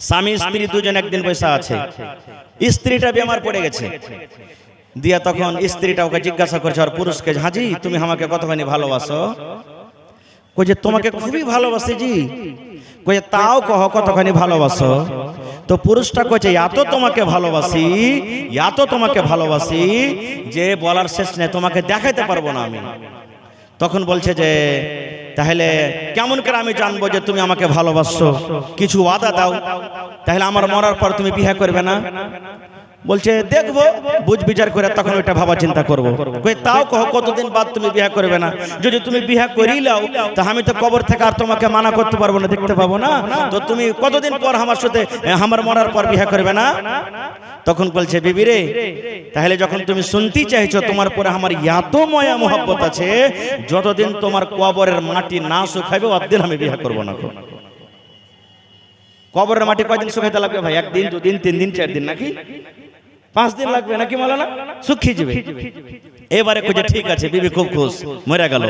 স্বামী স্ত্রী দুজন একদিন বসে আছে, স্ত্রীটা বেমার পড়ে গেছে। দিয়া তখন স্ত্রীটা ওকে জিজ্ঞাসা করছে আর পুরুষকে, হাজি তুমি আমাকে কতখানি ভালোবাসো? কইছে তোমাকে খুবই ভালোবাসি জি। কইছে তাও কহ কতখানি ভালোবাসো? তো পুরুষটা কইছে এত তোমাকে ভালোবাসি, এত তোমাকে ভালোবাসি যে বলার শেষ নেই, তোমাকে দেখাইতে পারবো না আমি। তখন বলছে যে তাহলে কেমন করে আমি জানবো যে তুমি আমাকে ভালোবাসছো? কিছু ওয়াদা দাও, তাহলে আমার মরার পর তুমি বিয়ে করবে না। বলছে দেখবো, বুঝ বিচার করে তখন ওইটা ভাবা চিন্তা করবো। তাও কহ কতদিন বাদ তুমি বিয়ে করবে না? যদি তুমি বিয়ে করেই লাও তা আমি তো কবর থেকে আর তোমাকে মানা করতে পারবো না, দেখতে পাবো না। তো তুমি কতদিন পর আমার সাথে, আমার মরার পর বিয়ে করবে না? তখন বলছে বিবি রে, তাহলে যখন তুমি শুনতে চাইছো তোমার পরে আমার এত মায়া মোহব্বত আছে, যতদিন তোমার কবরের মাটি না শুকাইবে অতদিন আমি বিয়ে করবো না। কবরের মাটি কয়দিন শুকাইতে লাগবে ভাই? একদিন, দুদিন, 3 দিন, 4 দিন, নাকি 5 দিন লাগবে নাকি মাওলানা? শুকিয়ে যাবে। এবারে কইছে ঠিক আছে, বিবি খুব খুশ, মরে গেল।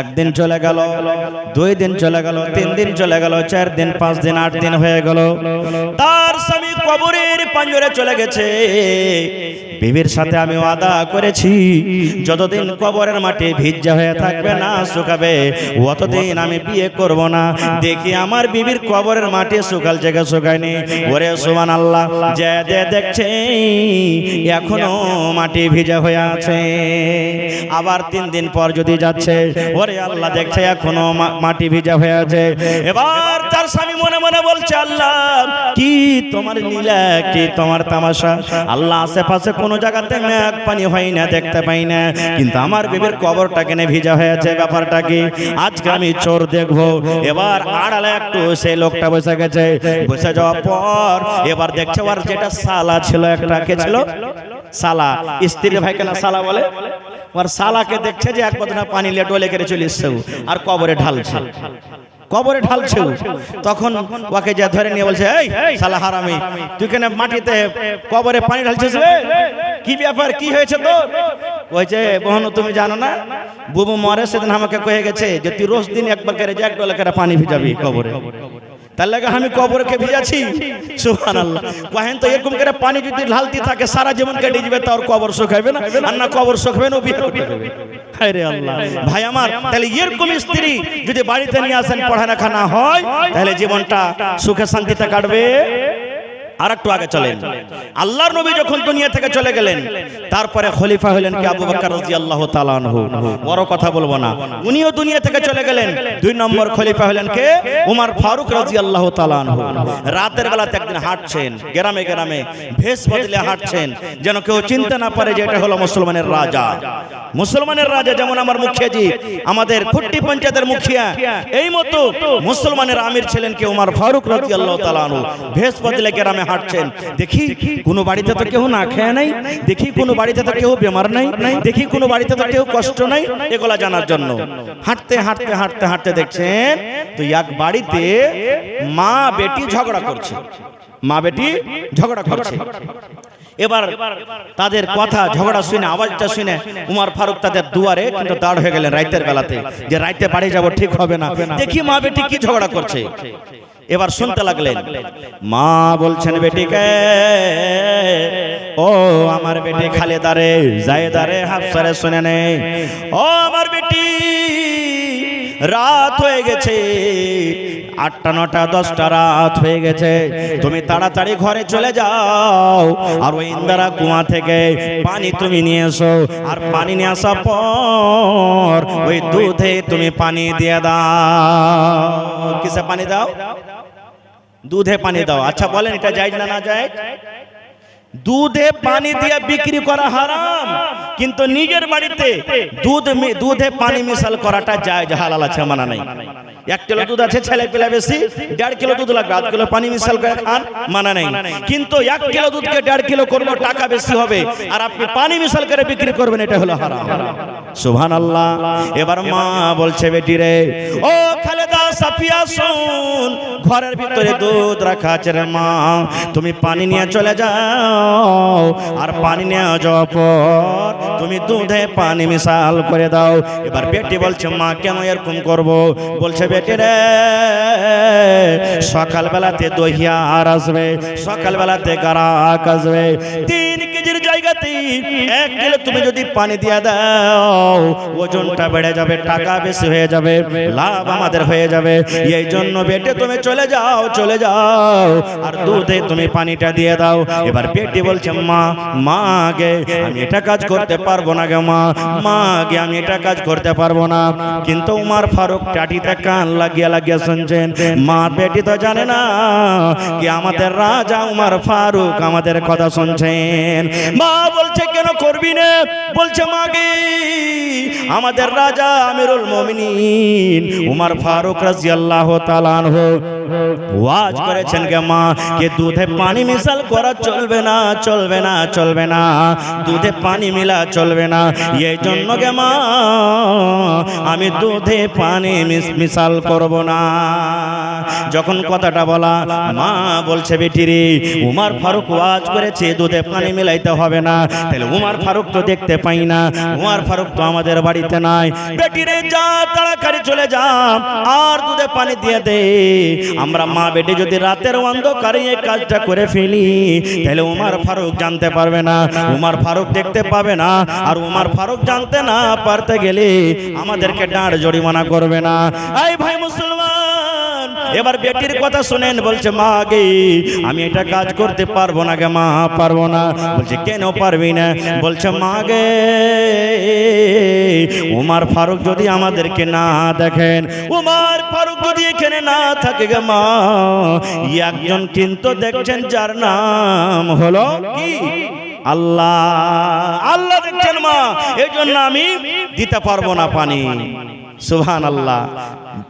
একদিন চলে গেল, 2 দিন চলে গেল, 3 দিন চলে গেল, 4 দিন, 5 দিন, 8 দিন হয়ে গেল। তার স্বামী কবরের পাঞ্জরে চলে গেছে। বিবির সাথে আমি ওয়াদা করেছি যতদিন কবরের মাটি ভিজা হয়ে থাকবে না শুকাবে অতদিন আমি বিয়ে করব না। দেখি আমার বিবির কবরের মাটি শুকাল জায়গা শুকায়নি। ওরে সুবহানাল্লাহ, যে দেখছে এখনো মাটি ভিজা হয়ে আছে। আবার 3 দিন পর যদি যাচ্ছে, ওরে আল্লাহ দেখছে এখনো মাটি ভিজা হয়ে আছে। এবার তার স্বামী মনে মনে বলছে আল্লাহ কি তোমার লীলা, কি তোমার তামাশা। আল্লাহ আশেপাশে কোনো জায়গাতে মেঘ পানি হয় না, দেখতে পাই না, কিন্তু আমার বিবির কবরটা কেনে ভিজা হয়েছে, ব্যাপারটা কি? আজকে আমি চোর দেখবো। এবার আড়ালে একটু সেই লোকটা বসে গেছে। বসে যাওয়ার পর এবার দেখছে ওর যেটা শালা ছিল, একটা কে ছিল শালা, স্ত্রীর ভাই কেন শালা বলে, ওর শালাকে দেখছে যে এক বদনা পানি লিয়ে ডলে করে চলে এসছে আর কবরে ঢালছে, কবরে ঢালছে। তখন ওকে যা ধরে নিয়ে বলছে, এই শালা হারামি, তুই কেন মাটিতে কবরে পানি ঢালছিস রে? কি ব্যাপার, কি হয়েছে তোর? কইছে বহন তুমি জানো না, বুবু মরে সেদিন আমাকে কয়ে গেছে যে তুই রোজ দিন একবার করে এক ডলে করে পানি ভিজাবি কবরে। তার লাগে আমি কবরকে ভিজাছি। সুবহানাল্লাহ। কহেন তো এরকম করে পানি যদি ঢালতে থাকে সারা জীবন কেটে যাবে, তার কবর শুকাইবে না, আর না কবর শুকাবে না বিয়ে করতে হবে। আরে আল্লাহ, ভাই আমার, তাহলে এরকম স্ত্রী যদি বাড়িতে নিয়ে আসেন, পড়ালেখা না হয়, তাহলে জীবনটা সুখে শান্তিতে কাটবে। আর একটু আগে চলেন, আল্লাহর নবী যখন দুনিয়া থেকে চলে গেলেন, তারপরে খলিফা হলেন কি আবু বকর রাদিয়াল্লাহু তাআলা আনহু। বড় কথা বলবো না, উনিও দুনিয়া থেকে চলে গেলেন। 2 নম্বর খলিফা হলেন কে? উমর ফারুক রাদিয়াল্লাহু তাআলা আনহু। রাতের বেলাতে একদিন হাঁটছেন, গ্রামে গ্রামে ভেষ বদলে হাঁটছেন, যেন কেউ চিনতে না পারে যে এটা হলো মুসলমানের রাজা। মুসলমানের রাজা যেমন আমার মুখিয়াজি, আমাদের খুট্টি পঞ্চায়েতের মুখিয়া, এই মতো মুসলমানের আমির ছিলেন কে? উমর ফারুক রাদিয়াল্লাহু তাআলা আনহু। ভেষ বদলে গ্রামে হাঁটছেন, দেখি কোনো বাড়িতে তো কেউ না খেয়ে নাই, দেখি কোনো বাড়িতে তো কেউ বেমার নাই, দেখি কোনো বাড়িতে তো কেউ কষ্ট নাই, এগুলা জানার জন্য হাঁটতে হাঁটতে হাঁটতে হাঁটতে দেখছেন তো এক বাড়িতে মা বেটি ঝগড়া করছে, মা বেটি ঝগড়া করছে। এবার তাদের কথা ঝগড়া শুনে, আওয়াজটা শুনে উমর ফারুক তাদের দুয়ারে কিন্তু দাঁড় হয়ে গেলেন রাতের বেলাতে, যে রাতে বাড়ি যাব ঠিক হবে না, দেখি মা বেটি কি ঝগড়া করছে। এবার শুনতে লাগলেন, মা বলছেন বেটিকে, ও আমার বেটি খালেদা রে, জায়েদা রে, হাফসা রে, শুনে নে, ও আমার বেটি, রাত হয়ে গেছে, 8টা 9টা 10টা রাত হয়ে গেছে, তুমি তাড়াতাড়ি ঘরে চলে যাও আর ওই ইন্দারা কুয়া থেকে পানি তুমি নিয়ে এসো, আর পানি নিয়ে আসার পর ওই দুধে তুমি পানি দিয়ে দাও। কিসে পানি দাও? দুধে পানি দাও। আচ্ছা বলেন এটা জায়েজ না না জায়েজ? দুধে পানি দিয়ে বিক্রি করা হারাম, কিন্তু নিজের বাড়িতে দুধে পানি মিশাল করাটা জায়েজ, হালাল আছে, মানা নাই। 1 কিলো দুধ আছে, ছেলে পেলে বেশি, 1.5 কিলো দুধ লাগবে, 1/2 কিলো পানি মিশাল করে খান, মানা নাই। কিন্তু 1 কিলো দুধকে 1.5 কিলো করবো, টাকা বেশি হবে, আর আপনি পানি মিশাল করে বিক্রি করবেন, এটা হলো হারাম। সুবহানাল্লাহ। এবার মা বলছে বেটি রে, ও খালেদা সাফিয়া শুন, ঘরের ভিতরে দুধ রাখা আছে রে মা, তুমি পানি নিয়ে চলে যাও, আর পানি নিয়ে যাওয়ার পর তুমি দুধে পানি মিশাল করে দাও। এবার বেটি বলছে মা কেন এরকম করব? বলছে বেটি রে, সকালবেলাতে দহিয়ার আসবে, সকালবেলাতে গারাক আসবে, 3 কেজির জায়গাতে 1 কিলো তুমি যদি পানি দিয়ে দাও, ওজনটা বেড়ে যাবে, টাকা বেশি হয়ে যাবে, লাভ আমাদের হয়ে যাবে। এই জন্য বেটে তুমি চলে যাও, চলে যাও, আর দুধে তুমি পানিটা দিয়ে দাও। এবার বেটি বলছে মা গে আমি এটা কাজ করতে পারবো না গে মা গে আমি এটা কাজ করতে পারবো না। কিন্তু উমর ফারুক টাটিতে কান লাগিয়ে শুনছেন। মা বেটি তো জানে না কি আমাদের রাজা উমর ফারুক আমাদের কথা শুনছেন। মা বলছে কেন করবি না? বলছে মা গে আমাদের রাজা আমিরুল মুমিনিন উমর ফারুক রাদিয়াল্লাহু তাআলা আনহু ওয়াজ করেছেন গে মা কে দুধে পানি মিশাল করা চলবে না, চলবে না, চলবে না, দুধে পানি মিলা চলবে না। এই জন্য গে মা আমি দুধে পানি মিশাল করব না। যখন কথাটা বলা, মা বলছে বেটি রে উমর ফারুক ওয়াজ করেছে দুধে পানি মিলাইতে হবে না, তাহলে উমর ফারুক তো দেখতে পাই না, উমর ফারুক তো আমাদের বাড়িতে নাই। বেটি রে যা তাড়াতাড়ি চলে যা আর দুধে পানি দিয়ে দে। আমরা মা বেটি যদি রাতের অন্ধকারে এই কাজটা করে ফেলি, তাহলে উমর ফারুক জানতে পারবে না, উমর ফারুক দেখতে পাবে না, আর উমর ফারুক জানতে না পারতে গেলে আমাদেরকে ডাঁড় জরিমানা করবে না। এই ভাই মুসলমান, এবার বেটির কথা শুনেন। বলছে মা গে আমি এটা কাজ করতে পারবো না গে মা, পারবো না। বলছে কেন পারবি না? বলছে মা গে উমর ফারুক যদি আমাদেরকে না দেখেন, উমর ফারুক যদি এখানে না থাকে গে মা, একজন কিন্তু দেখছেন যার নাম হলো কি আল্লাহ, আল্লাহ দেখছেন মা, এই জন্য আমি দিতে পারবো না পানি। সুবহানাল্লাহ।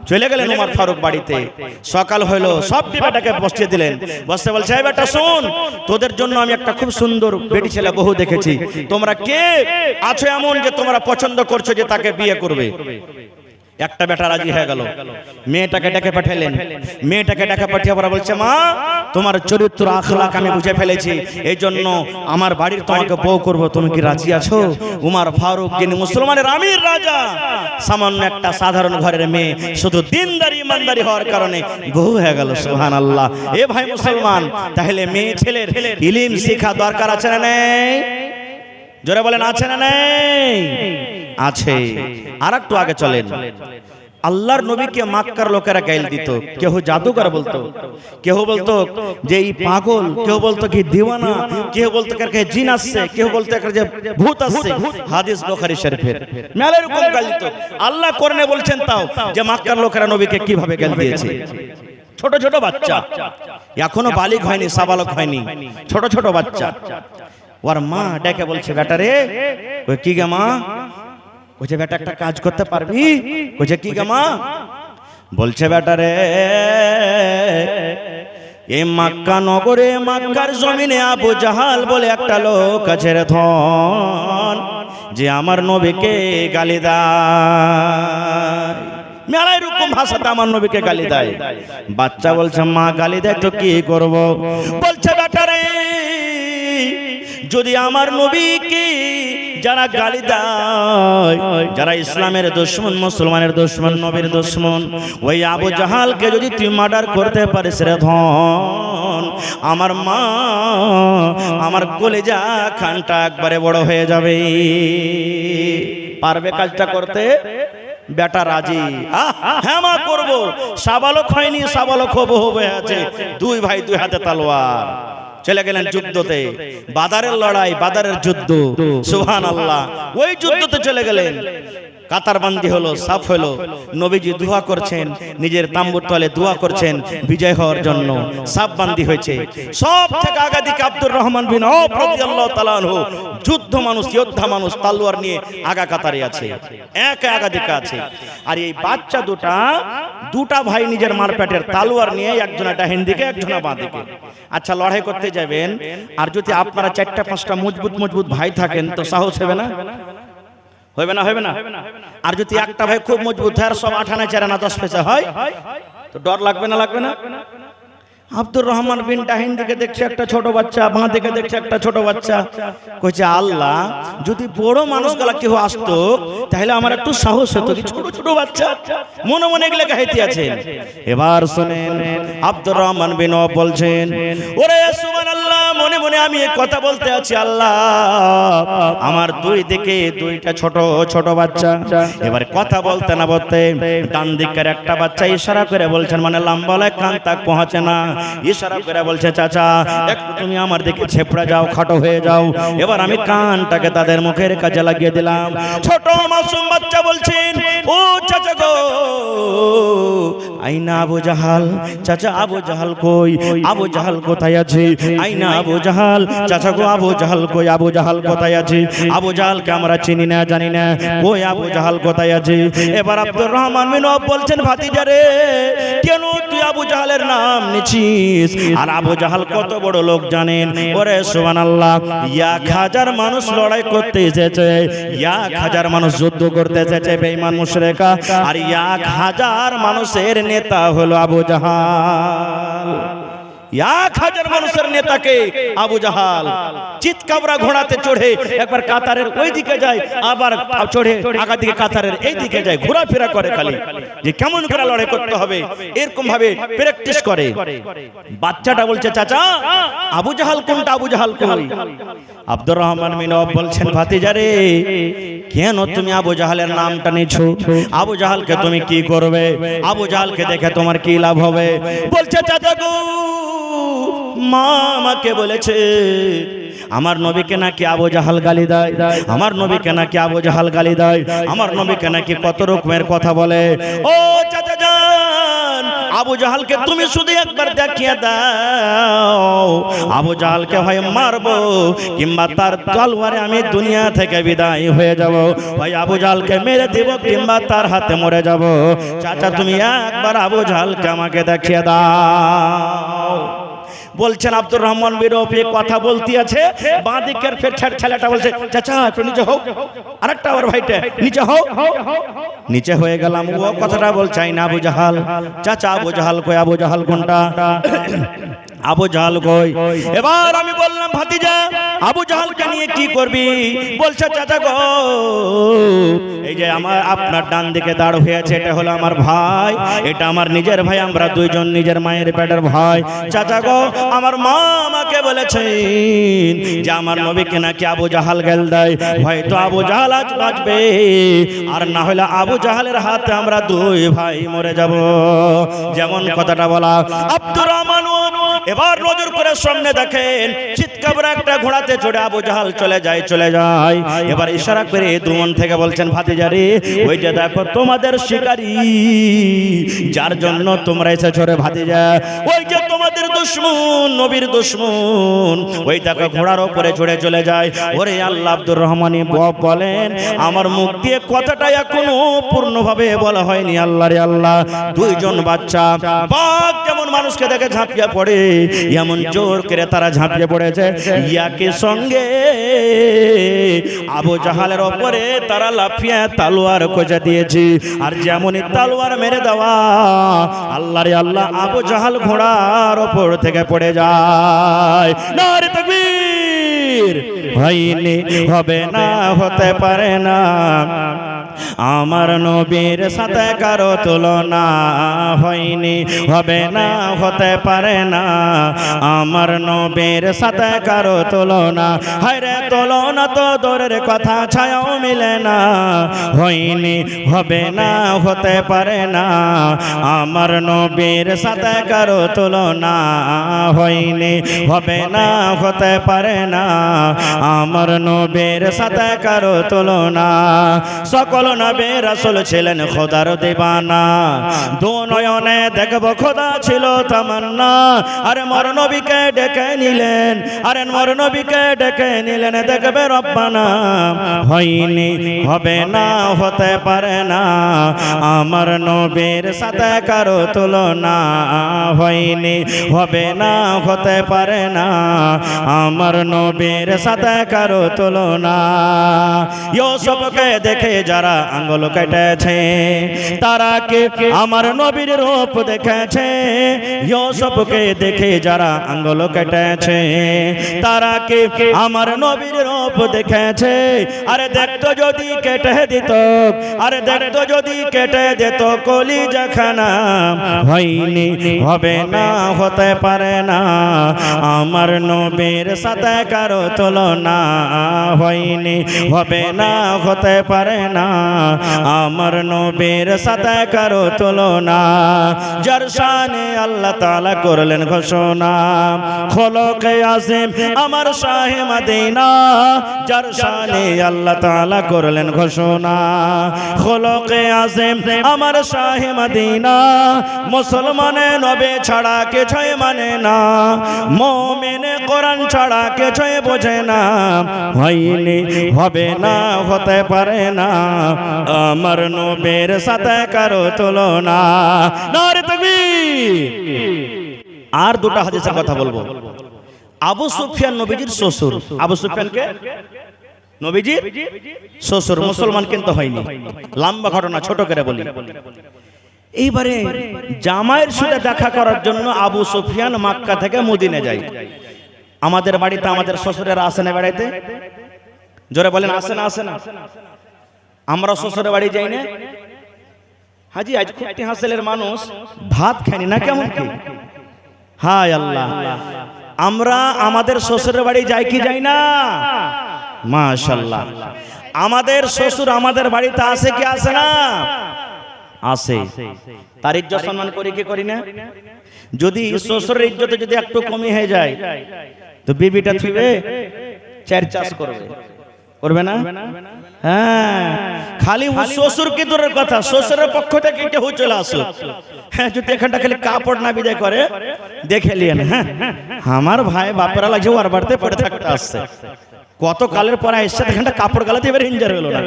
চলে গেলেন উমর ফারুক বাড়িতে। সকাল হলো, সব বেটাকে বসিয়ে দিলেন। বসতে বলছে এই বেটা শোন, তোদের জন্য আমি একটা খুব সুন্দর বেটি ছেলে বহু দেখেছি, তোমরা কে আছো এমন যে তোমরা পছন্দ করছো যে তাকে বিয়ে করবে? একটা বেটা রাজি হয়ে গেল। মেয়েটাকে ডেকে পাঠালেন। মেয়েটাকে ডেকে পাঠিয়ে পরে বলছে মা তোমার চরিত্র আখলাক আমি বুঝে ফেলেছি, এই জন্য আমার বাড়ির তোমাকে বউ করব, তুমি কি রাজি আছো? উমর ফারুক যিনি মুসলমানের আমির রাজা, সামান্য একটা সাধারণ ঘরের মেয়ে শুধু দিনদারি ইমানদারি হওয়ার কারণে বউ হয়ে গেল। সুবহানাল্লাহ। এ ভাই মুসলমান, তাহলে মেয়ে ছেলের ইলম শিক্ষা দরকার আছে না নেই? জোরে বলেন আছে না নেই? আছে। আর একটু আগে চলেন। আল্লাহর নবীকে মক্কার লোকেরা গাইল দিত, কেউ জাদুকর বলতো, কেউ বলতো যে এই পাগল, কেউ বলতো কি দিওয়ানা, কেউ বলতো কে জিন আসছে, কেউ বলতো যে ভূত আসছে। হাদিস বুখারী শরীফের মেলা এরকম গাইল দিত। আল্লাহ কোরআনে বলছেন তাও যে মক্কার লোকেরা নবীকে কিভাবে গাইল দিয়েছে। ছোট ছোট বাচ্চা, এখনো বালিগ হয়নি, সাবালক হয়নি, ছোট ছোট বাচ্চা। ওর মা ডেকে বলছে বেটা রে, ওই কি গে মা? বলছে বেটা একটা কাজ করতে পারবি? বলছে কি গে মা? বলছে বেটা রে এই মক্কা নগরে, মক্কার জমিনে আবু জাহাল বলে একটা লোক আছে রে ধন, যে আমার নবীকে গালি দেয়। মেলায় রকম ভাষাতে আমার নবীকে গালি দেয়। বাচ্চা বলছে মা গালি দেয় তো কি করব? বলছে বেটা রে যদি আমার নবীকে যারা গালি দেয়, যারা ইসলামের দুশমন, মুসলমানের দুশমন, নবীর দুশমন, ওই আবু জাহালকে যদি তুই মার্ডার করতে পারিস রে ধন, আমার মা আমার কলিজা খানটা একবারে বড় হয়ে যাবে। পারবে কাজটা করতে? বেটা রাজি। হ্যাঁ মা করবো। সাবালক হয়নি, সাবালক হবো হয়ে আছে। দুই ভাই দুই হাতে তলোয়ার। চলে গেলেন যুদ্ধতে, বাদারের লড়াই, বাদারের যুদ্ধ। সুবহানাল্লাহ। ওই যুদ্ধতে চলে গেলেন। কাতারবন্দি হলো, সাফ হলো। নবীজি দোয়া করছেন, নিজের তাম্বুর তলে দোয়া করছেন বিজয় হওয়ার জন্য। সাফ বান্দি হয়েছে। সব থেকে আগে দিকে আব্দুর রহমান বিন আওফ রাদিয়াল্লাহু তাআলা আনহু, যুদ্ধ মানুষ, যোদ্ধা মানুষ, তলোয়ার নিয়ে আগা কাতারে আছে, একা আগা দিকে আছে। আর এই বাচ্চা দুটা ভাই নিজের মারপেটের তলোয়ার নিয়ে, একজনা ডাহিন দিকে, একজনা বাঁ দিকে। আচ্ছা লড়াই করতে যাবেন, আর যদি আপনারা 4টা 5টা মজবুত ভাই থাকেন তো সাহস হবে না? হবে না হবে না। আর যদি একটা ভাই খুব মজবুত হয় আর সব 8 আনা 4 আনা 10 পয়সা হয় তো ডর লাগবে না লাগবে না? আব্দুর রহমান বিন তাহিন দিকে দেখছে একটা ছোট বাচ্চা, বাঁ দিকে দেখছে একটা ছোট বাচ্চা, কইছে আল্লাহ যদি বড় মানুষগুলা কেউ আসতো তাহলে আমার একটু সাহস হতো, ছোট ছোট বাচ্চা মনে মনে এগুলো গাইতে আছেন। এবার শুনেন আব্দুর রহমান বিন আওফ বলছেন, ওরে সুবহানাল্লাহ, মনে মনে আমি এই কথা বলতে আছি, আল্লাহ আমার দুই দিকে দুইটা ছোট ছোট বাচ্চা। এবার কথা বলতে না বলতে ডান দিকের একটা বাচ্চা ইশারা করে বলছেন, মানে লম্বা কান তাক পৌঁছে না, ইশারা করে বলছে চাচা একটু তুমি আমার দিকে ছেপড়া যাও, খাটো হয়ে যাও। এবার আমি কানটাকে তাদের মুখের কাছে লাগিয়ে দিলাম। ছোট মাসুম বাচ্চা বলছেন, ও চাচা গো, আইনা আবু জাহাল, চাচা আবু জাহাল কই, আবু জাহাল কোথায় আছে? আইনা আবু জাহাল, চাচা গো আবু জাহাল কই, আবু জাহাল কোথায় আছে? আবু জাহালকে আমরা চিনি না জানি না, কই আবু জাহাল কোথায় আছে? এবার আব্দুর রহমান বিন আওফ বলছেন, ভাতিজা রে, কেন তুই আবু জাহালের নাম নিছিস? আর আবু জাহাল কত বড় লোক জানেন? ওরে সুবহানাল্লাহ, 1000 মানুষ লড়াই করতে এসেছে, 1000 মানুষ যুদ্ধ করতে এসেছে বেঈমান মুশরিকা, আর 1000 মানুষের নেতা হলো আবু জাহাল। 1000 মানুষের নেতাকে আবু জাহাল চিৎকাবরা ঘোড়াতে চড়ে একবার কাতারের ওই দিকে যায়, আবার চড়ে আগা দিকে কাতারের এই দিকে যায়, ঘোরাফেরা করে খালি যে কেমন করে লড়াই করতে হবে, এরকম ভাবে প্র্যাকটিস করে। বাচ্চাটা বলছে, চাচা আবু জাহাল কোনটা, আবু জাহাল কই? আব্দুর রহমান বিন আওফ বলছেন, ভাতিজা রে, কেন তুমি আবু জাহালের নামটা নিছো? আবু জাহালকে তুমি কি করবে? আবু জাহালকে দেখে তোমার কি লাভ হবে? বলছে, চাচা গো, মা আমাকে বলেছে আমার নবীকে নাকি আবু জাহাল গালি দেয়, আমার নবীকে নাকি আবু জাহাল গালি দেয়, আমার নবীকে নাকি কত রকমের কথা বলে। ও চাচা জান, আবু জাহালকে তুমি শুধু একবার দেখিয়ে দাও, আবু জাহালকে হয় মারবো কিংবা তার তলোয়ারে আমি দুনিয়া থেকে বিদায় হয়ে যাব, ভাই আবু জাহালকে মেরে দেব কিংবা তার হাতে মরে যাব। চাচা তুমি একবার আবু জাহালকে আমাকে দেখিয়ে দাও। বলছেন আব্দুর রহমান বিন আওফ কথা বলতে আছে, বাঁ দিকের ফের ছেলেটা বলছে, চাচা একটু নিচে হোক, আরেকটা আবার ভাইটা নিচে হোক। নিচে হয়ে গেলাম, ও কথাটা বলছে, না আবু জাহাল, চাচা আবু জাহাল কই, আবু জাহাল কোনটা? আবু জাহাল কই? এবার আমি বললাম, ভাতিজা আবু জাহালকে নিয়ে কি করবি? বলছে, চাচা গো, এই যে আমার আপনার ডান দিকে দাঁড় হয়েছে, এটা হলো আমার ভাই, এটা আমার নিজের ভাই, আমরা দুইজন নিজের মায়ের পেটের ভাই। চাচা গো, আমার মা আমাকে বলেছেন যে আমার নবীকে নাকি আবু জাহাল গাল দেয়, হয়তো আবু জাহাল আজ বাঁচবে, আর না হলে আবু জাহালের হাতে আমরা দুই ভাই মরে যাব। যেমন কথাটা বলা, আব্দুর রহমান এবার নজর করে সামনে দেখেন, চিৎকাবরা একটা ঘোড়াতে চড়ে আবু জাহাল চলে যায় চলে যায়। এবার ইশারা করে দুমন থেকে বলছেন, ভাতিজা রে, ওই যে দেখো তোমাদের শিকারী, যার জন্য তোমরা এসেছো রে ভাতিজা, ওই যে তোমাদের দুশমন, নবীর দুশমন, ওই দেখো ঘোড়ার উপরে চড়ে চলে যায়। ওরে আল্লাহ, আব্দুর রহমানি বলেন, আমার মুখ দিয়ে কথাটা এখনো পূর্ণভাবে বলা হয়নি। আল্লাহ রে আল্লাহ, দুইজন বাচ্চা বাঘ যেমন মানুষকে দেখে ঝাঁপিয়ে পড়ে, এমন জোর করে তারা ঝাঁপিয়ে পড়েছে, ইয়াকে সঙ্গে আবু জাহালের উপরে তারা লাফিয়ে তালোয়ার খোঁজা দিয়েছে। আর যেমনই তালোয়ার মেরে দেওয়া, আল্লাহ রে আল্লাহ, আবু জাহাল ঘোড়ার উপর থেকে পড়ে যায়। নারে তাকবীর! হয়নি, হবে না, হতে পারে না, আমার নবীর সাথে কারো তুলনা হয়নি, হবে না, হতে পারে না, আমার নবীর সাথে কারো তুলনা। হায়রে তুলনা তো দূরের কথা, ছায়াও মিলে না, হয়নি, হবে না, হতে পারে না, আমার নবীর সাথে কারো তুলনা হয়নি, হবে না, হতে পারে না, আমার নবীর সাথে কারো তুলনা। সকল সকল নবী রাসূল ছিলেন খোদার দিবানা, দু নয়নে দেখব খোদা ছিল তামান্না। আরে মোর নবীকে ডেকে নিলেন, আরে মোর নবীকে ডেকে নিলেন, দেখবে রব্বানা। হয়নি, হবে না, হতে পারে না, আমার নবীর সাথে কারো তুলনা। হয়নি, হবে না, হতে পারে না, আমার নবীর সাথে কারো তুলনা। ইউসুফকে দেখে যারা আঙ্গুল কেটেছে, তারা কে আমার নবীর রূপ দেখেছে। ইউসুফকে দেখে যারা আঙ্গুল কেটেছে, তারা কে আমার নবীর রূপ দেখেছে। আরে দেখতো যদি কেটে দিত, আরে দেখতো যদি কেটে দিত কলিজাখানা। হয়নি, হবে না, হতে পারে না, আমার নবীর সাথে কারো তুলনা। হয়নি, হবে না, হতে পারে না, আমার নবীর সাথে কারো তুলনা। যার শানে আল্লাহ তাআলা করলেন ঘোষণা, খোলকে আজিম আমার শাহে মদিনা। যার শানে আল্লাহ তাআলা করলেন ঘোষণা, খোলকে আজিম আমার শাহে মদিনা। মুসলমানে নবী ছাড়া কিছুই মানে না, মুমিনে কোরআন ছাড়া কিছুই বোঝে না। হয়নি, হবে না, হতে পারে না, আমার নবীর সাথে কারো তুলনা। নারে তাকবীর। আর দুটো হাদিসের কথা বলবো। আবু সুফিয়ান নবীজির শ্বশুর। আবু সুফিয়ানকে নবীজির শ্বশুর, মুসলমান কিন্তু হয়নি। লম্বা ঘটনা, ছোট করে বলি। এইবারে জামাইয়ের সাথে দেখা করার জন্য আবু সুফিয়ান মক্কা থেকে মদিনা যায়। আমাদের বাড়িতে আমাদের শ্বশুরেরা আসে না বেড়াইতে? জোরে বলেন, আসে না? আসে না? আমরা শ্বশুরের বাড়ি যাই না? হাজি আজ খুবটি হাসিলের মানুষ ভাত খায়নি না, কেমন কি? হায় আল্লাহ, আমরা আমাদের শ্বশুরের বাড়ি যাই কি যাই না? মাশাআল্লাহ, আমাদের শ্বশুর আমাদের বাড়িতে আসে কি আসে না? আসে। তার ইজ্জত সম্মান করি কি করি না? যদি শ্বশুরের ইজ্জতে যদি একটু কমই হয়ে যায়, তো বিবিটা থুইবে, চার চাষ করবে, করবে না? হ্যাঁ, খালি শ্বশুর কি দূরের কথা, শ্বশুরের পক্ষ থেকে কেউ চলে আসো। হ্যাঁ, যদি এখানটা খালি কাপড় না বিদায় করে, দেখে লিয়েন। হ্যাঁ, আমার ভাই বাপেরা লাগছে ওর বাড়িতে পড়ে থাকতে আসছে, কত কালের পরে এসে এখানটা কাপড় গালাতে এবারে ইঞ্জার হলো না,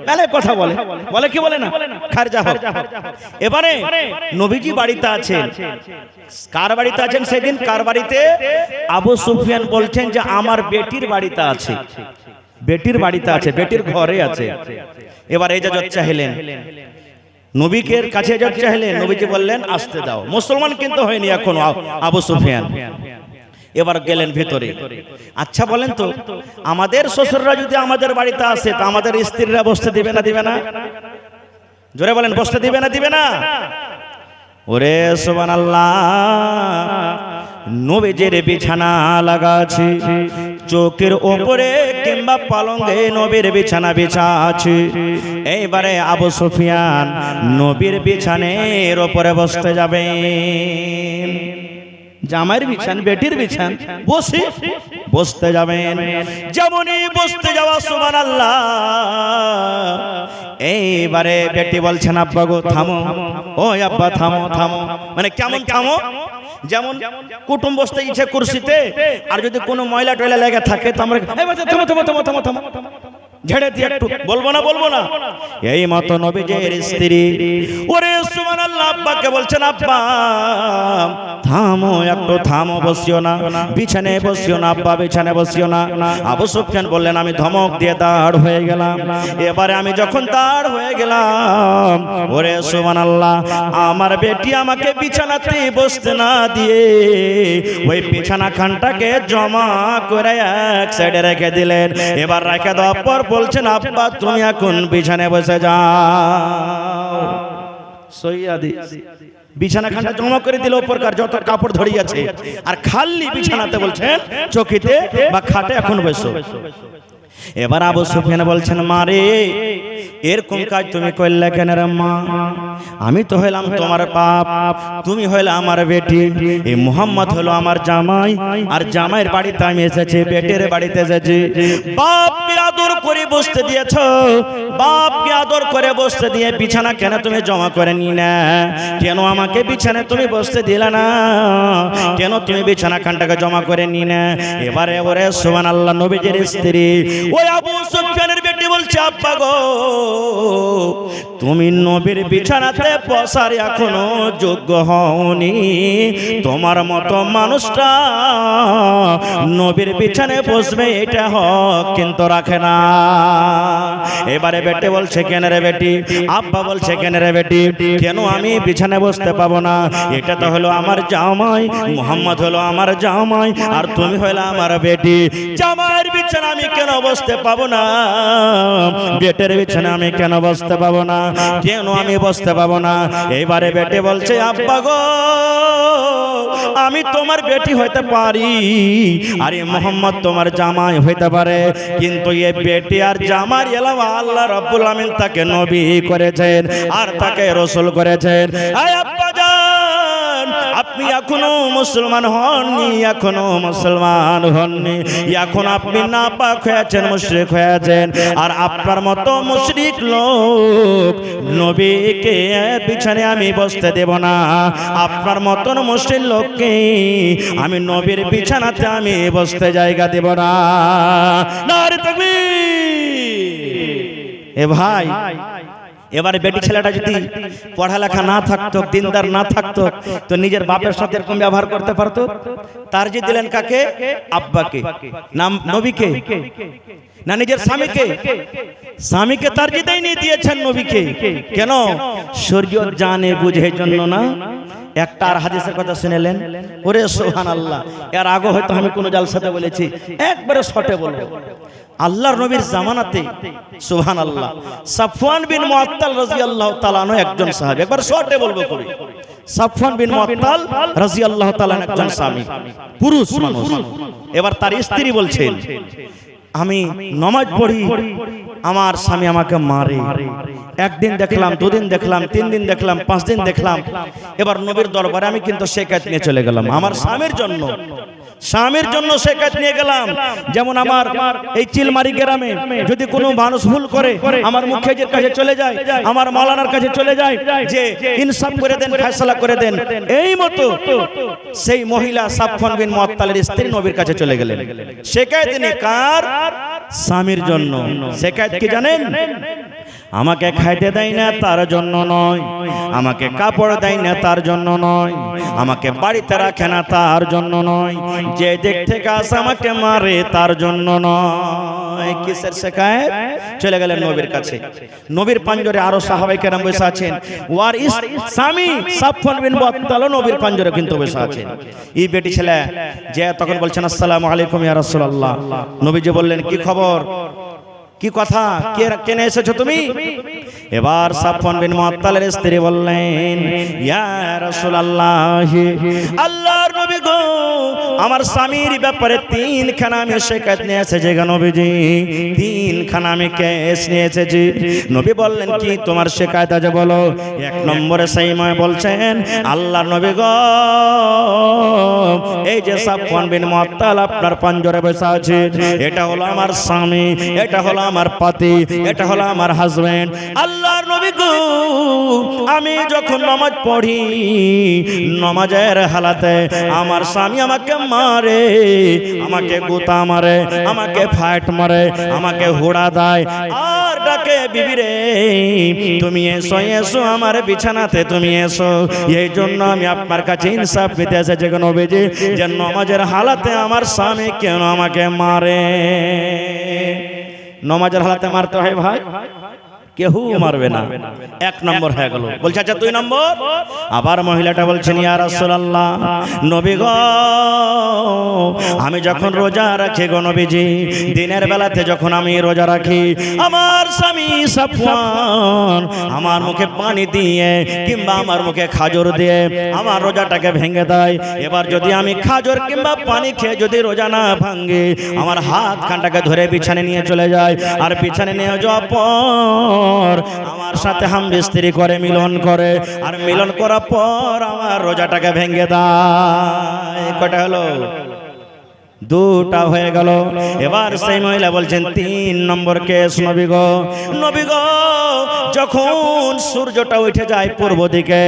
তাহলে কথা বলে বলে কি বলে না, খারজা হোক। এবারে নবীজি বাড়িতে আছেন, কার বাড়িতে আছেন সেদিন? কার বাড়িতে? আবু সুফিয়ান বলছেন যে আমার বেটির বাড়িতে আছে, বেটির বাড়িতে আছে, বেটির ঘরে আছে। এবার এজাজত চাইলেন, নবীকে কাছে এজাজত চাইলেন, নবীজি বললেন আসতে দাও। মুসলমান কিন্তু হয়নি এখন আবু সুফিয়ান। এবার গেলেন ভিতরে। আচ্ছা বলেন তো, আমাদের শ্বশুররা যদি আমাদের বাড়িতে আসে, তা আমাদের স্ত্রীরা বসতে দিবে না দিবে না? জোরে বলেন, বসতে দিবে না দিবে না? ওরে সুবহানাল্লাহ, নবীজির বিছানা লাগা আছে, চোখের ওপরে কিংবা পালঙ্গে নবীর বিছানা বিছা আছে। এইবারে আবু সুফিয়ান নবীর বিছানের ওপরে বসতে যাবেন। জামাইয়ের বিছান, বেটির বিছান, বসতে যাবেন। যেমনই বসতে যাওয়া, সুবহানাল্লাহ, এইবারে বেটি বলছেন আব্বা গো থামো, ও আব্বা থামো থামো। মানে কেমন থামো? যেমন কুটুম বসতে ইচ্ছে কুরসিতে, আর যদি কোনো ময়লা টয়লা লেগে থাকে তো আমরা থামো থামো থামো থামো থামো ঝেড়ে দিয়ে একটু বলবো না? এই মতো নবীজির স্ত্রী, ওরে সুবহানাল্লাহ, আব্বাকে বলছেন আব্বা থামো, একটু থামো, বসিও না, বিছানায় বসিও না আব্বা, বিছানায় বসিও না। আবু সুফিয়ান বললেন আমি ধমক দিয়ে দাঁড় হয়ে গেলাম। এবারে আমি যখন দাঁড় হয়ে গেলাম, ওরে সুবহানাল্লাহ, আমার বেটি আমাকে বিছানাতে বসতে না দিয়ে ওই বিছানা খানটাকে জমা করে এক সাইডে রেখে দিলেন। এবার রেখে দেওয়ার পর বলছেন আব্বা তুমি এখন বিছানায় বসে যাও। সৈয়াদি বিছানা খানটা জমা করে দিল, উপরকার যত কাপড় ধরিয়েছে, আর খালি বিছানাতে বলছেন চৌকিতে বা খাটে এখন বসো। এবার আবু সুফিয়ান বলছেন মারে এরকম কাজ তুমি করলে কেন রে মা? আমি তো হইলাম তোমার বাপ, তুমি হইলে আমার বেটি, এই মুহাম্মদ হলো আমার জামাই, আর জামাইয়ের বাড়িতে আমি এসেছি, বেটের বাড়িতে এসেছি। বাপকে আদর করে বসতে দিয়েছ, বাপকে আদর করে বসতে দিয়ে বিছানা কেন তুমি জমা করে নি না? কেন আমাকে বিছানায় তুমি বসতে দিলে না? কেন তুমি বিছানা খানটাকে জমা করে নি না? এবারে ওরে সুবহানাল্লাহ, নবীজির স্ত্রী ওই আবু সুফিয়ানের বেটি বলছে, আব্বা গো, তুমি নবীর বিছানাতে বসার এখনো যোগ্য হওনি। তোমার মতো মানুষটা নবীর বিছানায় বসবে এটা হক কিন্তু রাখে না। এবারে বেটি বলছে, কেন রে বেটি? আব্বা বলছে, কেন রে বেটি? কেন আমি বিছানায় বসতে পাবো না? এটা তো হলো আমার জামাই, মুহাম্মদ হলো আমার জামাই, আর তুমি হলো আমার বেটি। জামাইয়ের বিছানা আমি কেন বসতে পাবো না? বেটের বিছানা আমি কেন বসতে পাবো না? কেন আমি বসতে পাবো না? এইবারে বেটি বলছে, আব্বা গো, আমি তোমার বেটি হইতে পারি, আর এই মুহাম্মদ তোমার জামাই হইতে পারে, কিন্তু এই বেটি আর জামার এলাওয়া আল্লাহ রাব্বুল আমিন তাকে নবী করেছেন আর তাকে রাসূল করেছেন। আয় আব্বা জান, আপনি এখনো মুসলমান হননি, এখনো মুসলমান হননি, এখন আপনি নাপাক হয়েছেন, মুশরিক হয়েছেন। আর আপনার মতো মুশরিক লোক নবীকে বিছানায় আমি বসতে দেব না। আপনার মতন মুশরিক লোককে আমি নবীর বিছানাতে আমি বসতে জায়গা দেব না। নারে তাকবীর! এ ভাই, এবারে বেটি ছেলেটা যদি পড়ালেখা না থাকতো, দিনদার না থাকতো, তো নিজের বাপের সাথে এরকম ব্যবহার করতে পারতো? তারজি দিলেন কাকে? আব্বাকে। নাম নবীকে না নিজের স্বামীকে? স্বামীকে তারজি দেয়নি, দিয়েছেন নবীকে। কেন? শরীয়ত জানে বুঝে জন্য না। একটা আর হাদিসের কথা শুনেলেন, ওরে সুবহানাল্লাহ, এর আগে হয়তো আমি কোনো জালসাতে বলেছি, একবারে শর্টে বলবো। আল্লাহর নবীর জামানাতে সুবহানাল্লাহ সাফওয়ান বিন মুআত্তাল রাদিয়াল্লাহু তাআলা আনহু একজন সাহাবী, একবার শর্টে বলবো করি। সাফওয়ান বিন মুআত্তাল রাদিয়াল্লাহু তাআলা একজন স্বামী, পুরুষ মানুষ। এবার তার স্ত্রী বলছেন, আমি নামাজ পড়ি, আমার স্বামী আমাকে মারে। একদিন দেখলাম, দুদিন দেখলাম, 3 দিন দেখলাম, 5 দিন দেখলাম। এবার নবীর দরবারে আমি কিন্তু শিকায়ত নিয়ে চলে গেলাম আমার স্বামীর জন্য। স্বামীর জন্য শিকায়ত নিয়ে গেলাম। যেমন আমার এই চিলমারি গ্রামে যদি কোনো মানুষ ভুল করে, আমার মুখ্যজির কাছে চলে যায়, আমার মাওলানার কাছে চলে যায়, যে ইনসাফ করে দেন, ফয়সালা করে দেন। এই মতো সেই মহিলা সাফওয়ান বিন মুআত্তালের স্ত্রী নবীর কাছে চলে গেলেন শিকায়ত নিয়ে। কার? স্বামীর জন্য। শিকায়ত কি জানেন? আমাকে খাইতে দেয় না তার জন্য নয়, আমাকে কাপড় দেয় না তার জন্য নয়, আমাকে বাড়িতে রাখে না তার জন্য নয়, যে দিক থেকে আসে আমাকে মারে তার জন্য নয়। কিসের শিকায়ত? চলে গেলেন নবীর কাছে। নবীর পাঞ্জরে আরো সাহাবায়ে কেরাম বসে আছেন, ওয়ার স্বামী সাফওয়ান বিন মুআত্তাল নবীর পাঞ্জরে কিন্তু বসে আছেন। এই বেটি ছেলে যে তখন বলছেন, আসসালামু আলাইকুম ইয়া রাসূলুল্লাহ। নবীজি বললেন, কি খবর, কি কথা, কেনে এসেছো তুমি? এবার সাফওয়ান বিন মুআত্তালের স্ত্রী বললেন, ইয়া রাসূলুল্লাহ, আল্লাহর নবী গো, আমার স্বামীর ব্যাপারে 3 খানা আমি শিকায়ত নিয়ে এসেছি গো নবীজি, 3 খানা আমি কেস নিয়ে এসেছি। নবী বললেন, কি তোমার শিকায়ত আছে বলো। 1 নম্বরে সাইমা বলছেন, আল্লাহর নবী গো, এই যে সাফওয়ান বিন মুআত্তাল আপনার পাঞ্জরে বসে আছে, এটা হলো আমার স্বামী, এটা হলো আমার পাতি, এটা হলো আমার হাজবেন্ড। আল্লাহর নবী গো, আমি যখন নামাজ পড়ি, নামাজের হালাতে আমার স্বামী আমাকে মারে, আমাকে গুতা মারে, আমাকে ফাইট মারে, আমাকে হুড়া দেয়, আর ডাকে, বিবি রে তুমি এসো, এসো আমার বিছানাতে তুমি এসো। এই জন্য আমি আপনার কাছে ইনসাফ পেতে এসেছি গো নবীজি, যে নামাজের হালাতে আমার স্বামী কেন আমাকে মারে। নমাজের হালাতে মারতে হয় ভাই, কেউ মারবে না। 1 নম্বর হয়ে গেল। বলছে আচ্ছা 2 নম্বর। আবার মহিলাটা বলছেন, ইয়া রাসূলুল্লাহ, নবী গো, আমি যখন রোজা রাখি গো নবীজি, দিনের বেলাতে যখন আমি রোজা রাখি, আমার স্বামী সাফওয়ান আমার মুখে পানি দিয়ে কিংবা আমার মুখে খাজর দিয়ে আমার রোজাটাকে ভেঙে দেয়। এবার যদি আমি খাজর কিংবা পানি খেয়ে যদি রোজা না ভাঙে, আমার হাত খানটাকে ধরে বিছানে নিয়ে চলে যায়, আর বিছানে নিয়ে যাওয়ার পর পর আমার সাথে হামবিস্তিরি করে মিলন করে, আর মিলন করার পর আমার রোজাটাকে ভেঙে দেয়। কটা হলো? দুটা হয়ে গেল। এবার সেই মহিলা বলছেন 3 নম্বর কেস। নবী গো, নবী গো, যখন সূর্যটা উঠে যায় পূর্ব দিকে,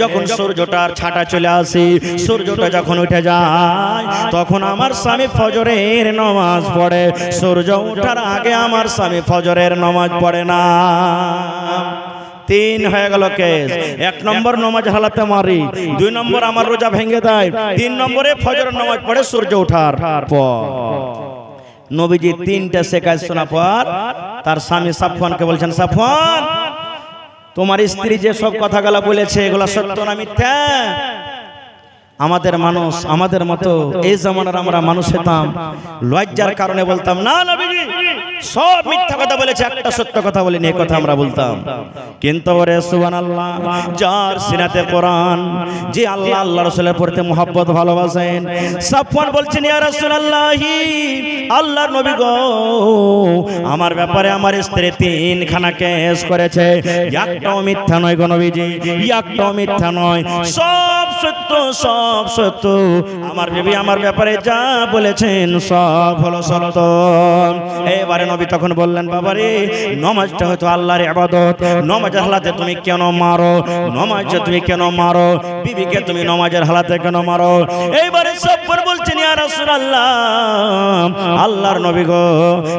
যখন সূর্যটার ছাটা চলে আসি, সূর্যটা যখন উঠে যায় তখন আমার স্বামী ফজরের নামাজ পড়ে। সূর্য ওঠার আগে আমার স্বামী ফজরের নামাজ পড়ে না। 3 হয়ে গেল কেস। 1 নম্বর নামাজ হালাতে মারি, 2 নম্বর আমার রোজা ভেঙে দেয়, 3 নম্বরে ফজরের নামাজ পড়ে সূর্য ওঠার পর। নবীজি 3টা শেখায় শোনার পর তার স্বামী সাফওয়ানকে বলছেন, সাফওয়ান, তোমার স্ত্রী যে সব কথাগুলো বলেছে এগুলো সত্য না মিথ্যা? আমাদের মানুষ, আমাদের মতো এই জামানার আমরা মানুষ হতাম, লজ্জার কারণে বলতাম না নবীজি সব মিথ্যা কথা বলেছে, একটা সত্য কথা বলেনি, এই কথা আমরা বলতাম। কিন্তু ওরে সুবহানাল্লাহ, যার সিনাতে কোরআন, যে আল্লাহ আল্লাহ রাসূলের প্রতি মুহাব্বত ভালোবাসেন, সাফওয়ান বলছেন, ইয়া রাসূলুল্লাহ, আল্লাহর নবী গো, আমার ব্যাপারে আমার স্ত্রী 3খানা কেস করেছে, একটাও মিথ্যা নয় গো নবীজি, একটাও মিথ্যা নয়, সব সত্য, সব সত্য। আমার বিবি আমার ব্যাপারে যা বলেছেন সব হলো সত্য। এবারে নবী তখন বললেন, বাবারে, নামাজটা হয়তো আল্লাহর ইবাদত, নামাজের হালাতে তুমি কেন মারো? নামাজে তুমি কেন মারো? বিবিকে তুমি নামাজের হালাতে কেন মারো? এইবারে সাফওয়ান বলছেন, ইয়া রাসূলুল্লাহ, আল্লাহর নবী গো,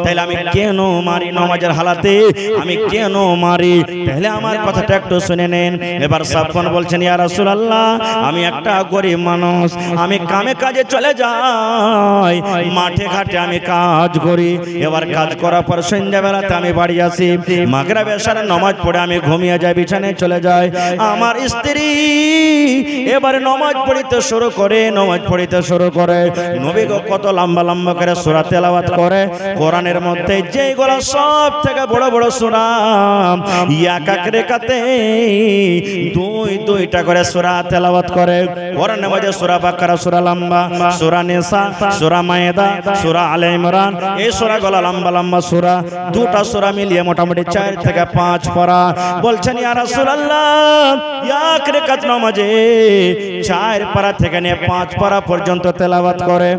তাহলে আমি কেন মারি নামাজের হালাতে? আমি কেন মারি? তাহলে আমার কথাটা একটু শুনে নেন। এবার সাফওয়ান বলছেন, ইয়া রাসূলুল্লাহ, আমি একটা গরিব মানুষ, আমি কামে কাজে চলে যাই, মাঠে ঘাটে আমি কাজ করি। এবার কাজ করার পর সন্ধ্যাবেলাতে আমি বাড়ি আসি, মাগরিব এশার নামাজ পড়ে আমি ঘুমিয়ে যাই, বিছানায় চলে যাই। আমার স্ত্রী এবারে নামাজ পড়িতে শুরু করে, নামাজ পড়িতে শুরু করে। নবী গো কত লম্বা লম্বা করে সূরা তেলাওয়াত করে। কোরআনের মধ্যে যেগুলো সব থেকে বড় বড় সূরা, এক এক রেখাতে 2-2টা করে সূরা তেলাওয়াত করে। কোরআনের মধ্যে সূরা বাকারা সূরা লম্বা, সূরা নিসা, সূরা মায়েদা, সূরা আলে ইমরান, এই সূরাগুলো লম্বা লম্বা সূরা। 2টা সূরা মিলিয়ে মোটামুটি 4 থেকে 5 পারা। বলছেন, ইয়া রাসূলুল্লাহ, এক রাকাত নামাজে 4 পারা থেকে নিয়ে 5 পারা পর্যন্ত তেলাওয়াত করে।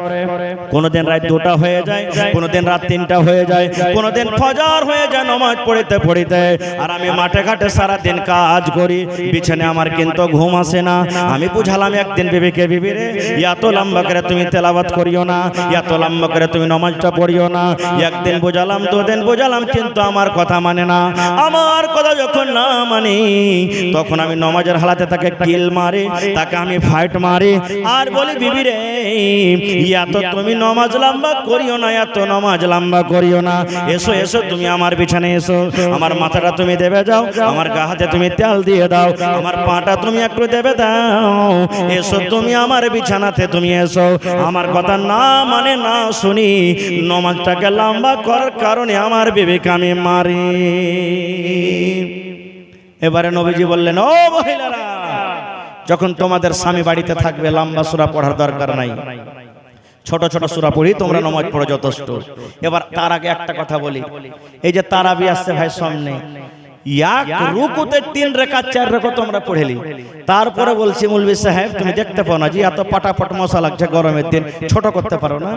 কোনদিন রাত 2টা হয়ে যায়, কোনদিন রাত 3টা হয়ে যায়, কোনদিন ফজর হয়ে যায় নামাজ পড়িতে পড়িতে। আর আমি মাঠে ঘাটে সারা দিন কাজ করি, বিছানে আমার কিন্তু ঘুম আসে না। আমি বুঝালাম একদিন বিবিকে, বিবি রে, এত লম্বা করে তুমি তেলাওয়াত করিও না, এত লম্বা করে তুমি নামাজটা পড়িও না। একদিন বুঝালাম, 2 দিন বুঝালাম, কিন্তু আমার কথা মানে না। আমার কথা যখন না মানি তখন আমি নামাজের হালাতে তাকে কিল মারি, তাকে আমি ফাইট মারি, আর বলি, বিবি রে, এত তুমি নামাজ লম্বা করিও না, এত নামাজ লম্বা করিও না। এসো এসো, তুমি আমার বিছানায় এসো, আমার মাথাটা তুমি দেবে যাও, আমার গা হাতে তুমি তেল দিয়ে দাও, আমার পাটা তুমি একটু দেবে দাও, এসো তুমি আমার বিছানাতে তুমি এসো। আমার কথা না মানে না শুনি নামাজটাকে লম্বা করার কারণে আমার বিবিকে আমি মারি। এবারে নবীজি বললেন, ও মহিলারা, যখন তোমাদের স্বামী বাড়িতে থাকবে লম্বা সূরা পড়ার দরকার নাই, ছোট ছোট সূরা পড়ি তোমরা নামাজ পড়ো যথেষ্ট। এবার তার আগে একটা কথা বলি, এই যে তারাবি আসছে ভাই সামনে, এক রুকুতে 3 রাকাত 4 রাকাত তোমরা পড়েলি, তারপরে বলছি মৌলভী সাহেব তুমি দেখতে পাও না যে এত পাটাপট মশা লাগছে গরমের দিন, ছোট করতে পারো না?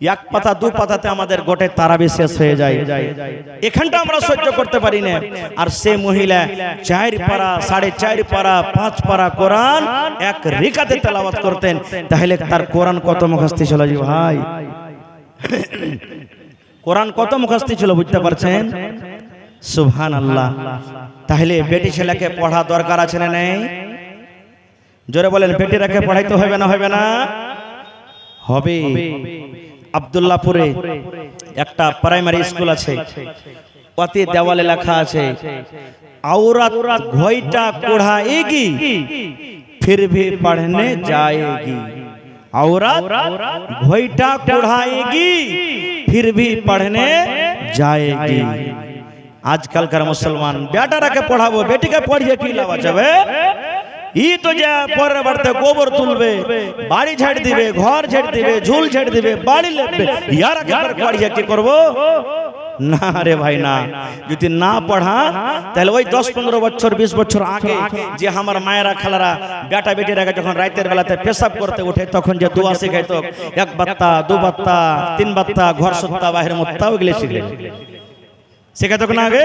1 পাতা 2 পাতাতে আমাদের গোটে তারাবি শেষ হয়ে যায়, এখানটা আমরা সহ্য করতে পারি না। আর সে মহিলা 4 পারা, 4.5 পারা, 5 পারা কোরআন এক রেখাতে তেলাওয়াত করতেন। তাহলে তার কোরআন কত মুখস্থি ছিল জি ভাই? কোরআন কত মুখস্থি ছিল বুঝতে পারছেন? সুবহানাল্লাহ। তাহলে বেটি ছেলেকে পড়া দরকার আছে না নেই? জোরে বলেন, বেটিরাকে পড়াইতে হবে না হবে না? হবে। আব্দুল্লাহপুরে একটা প্রাইমারি স্কুল আছে, ওতে দেওয়ালে লেখা আছে, औरत घोइटा कुढ़ाएगी फिर भी पढ़ने जाएगी। औरत घोइटा कुढ़ाएगी फिर भी पढ़ने जाएगी। आजकल का मुसलमान बेटा रखे पढ़ाबो, बेटी के पढ़िए की लाभ जाबे? ई तो जा परे बढ़ते गोबर तुलबे, बाड़ी झाड़ दिबे, घर झाड़ दिबे, झूल झाड़ दिबे, बाड़ी लेबे, यार के पर पढ़िए की करबो? না রে ভাই না, যদি না পড়া তাহলে ওই 10-15 বছর 20 বছর আগে যে আমার মায়েরা খালারা বেটা বেটির আগে যখন রাতের বেলাতে পেশাব করতে ওঠে তখন যে দোয়া শেখাইতো, 1 বাত্তা 2 বাত্তা 3 বাত্তা ঘর সত্তা বাহির মুত্তা, ওগুলো শিখলে শেখাতো না আগে।